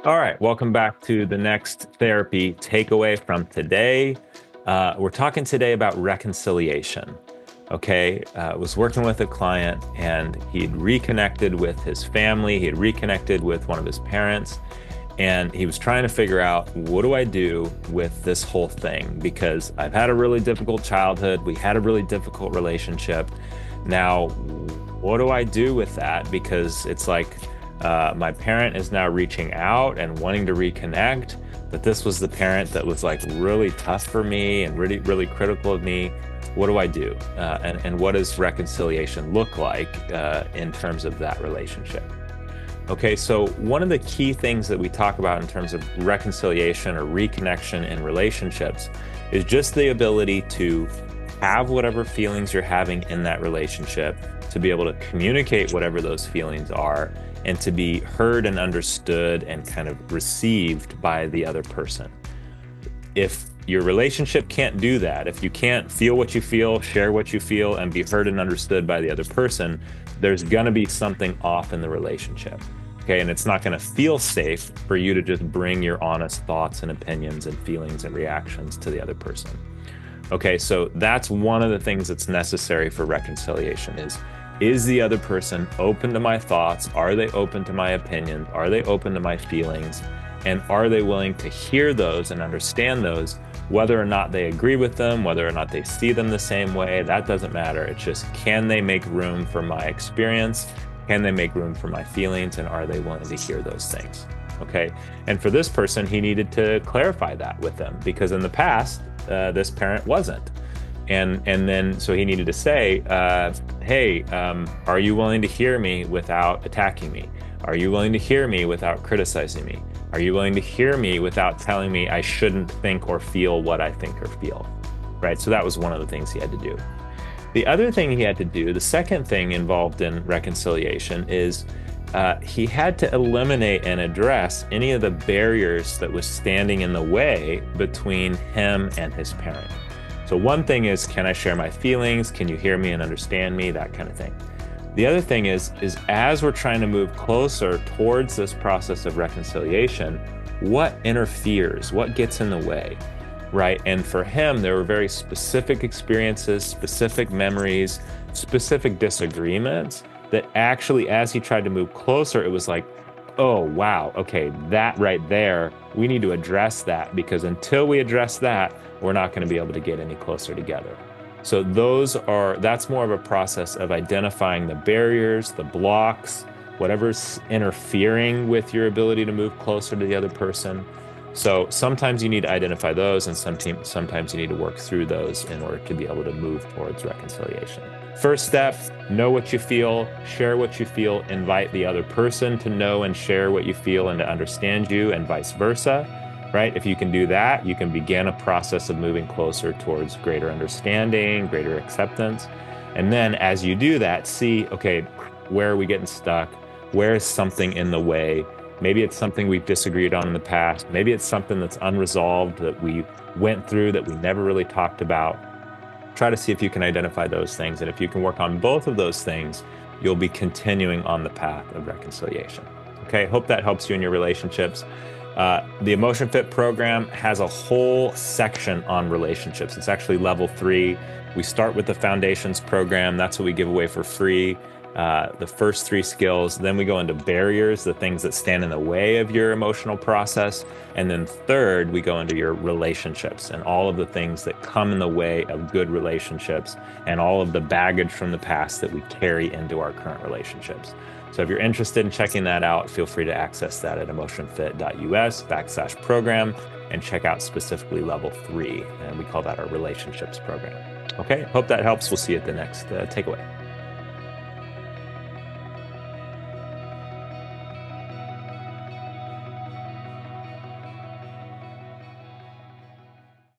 All right, welcome back to the next therapy takeaway from today. We're talking today about reconciliation. Okay, I was working with a client and he'd reconnected with his family, he had reconnected with one of his parents, and he was trying to figure out, what do I do with this whole thing? Because I've had a really difficult childhood, we had a really difficult relationship. Now, what do I do with that? Because it's like, my parent is now reaching out and wanting to reconnect, but this was the parent that was like really tough for me and really, really critical of me. What do I do? And what does reconciliation look like in terms of that relationship? Okay, so one of the key things that we talk about in terms of reconciliation or reconnection in relationships is just the ability to have whatever feelings you're having in that relationship, to be able to communicate whatever those feelings are, and to be heard and understood and kind of received by the other person. If your relationship can't do that, if you can't feel what you feel, share what you feel, and be heard and understood by the other person, there's gonna be something off in the relationship. Okay, and it's not gonna feel safe for you to just bring your honest thoughts and opinions and feelings and reactions to the other person. Okay, so that's one of the things that's necessary for reconciliation is the other person open to my thoughts? Are they open to my opinions? Are they open to my feelings? And are they willing to hear those and understand those, whether or not they agree with them, whether or not they see them the same way? That doesn't matter. It's just, can they make room for my experience? Can they make room for my feelings? And are they willing to hear those things? Okay. And for this person, he needed to clarify that with them, because in the past, this parent wasn't. And then, so he needed to say, hey, are you willing to hear me without attacking me? Are you willing to hear me without criticizing me? Are you willing to hear me without telling me I shouldn't think or feel what I think or feel? Right? So that was one of the things he had to do. The other thing he had to do, the second thing involved in reconciliation, is he had to eliminate and address any of the barriers that was standing in the way between him and his parent. So one thing is, can I share my feelings? Can you hear me and understand me? That kind of thing. The other thing is as we're trying to move closer towards this process of reconciliation, what interferes? What gets in the way, right? And for him, there were very specific experiences, specific memories, specific disagreements that actually, as he tried to move closer, it was like, oh, wow, okay, that right there, we need to address that, because until we address that, we're not going to be able to get any closer together. So that's more of a process of identifying the barriers, the blocks, whatever's interfering with your ability to move closer to the other person. So sometimes you need to identify those, and sometimes you need to work through those in order to be able to move towards reconciliation. First step, know what you feel, share what you feel, invite the other person to know and share what you feel and to understand you, and vice versa, right? If you can do that, you can begin a process of moving closer towards greater understanding, greater acceptance. And then as you do that, see, okay, where are we getting stuck? Where is something in the way? Maybe it's something we've disagreed on in the past. Maybe it's something that's unresolved that we went through that we never really talked about. Try to see if you can identify those things. And if you can work on both of those things, you'll be continuing on the path of reconciliation. Okay, hope that helps you in your relationships. The EmotionFit program has a whole section on relationships. It's actually level 3. We start with the foundations program. That's what we give away for free. The first 3 skills. Then we go into barriers, the things that stand in the way of your emotional process. And then third, we go into your relationships and all of the things that come in the way of good relationships and all of the baggage from the past that we carry into our current relationships. So if you're interested in checking that out, feel free to access that at emotionfit.us/program and check out specifically level 3. And we call that our relationships program. Okay, hope that helps. We'll see you at the next takeaway.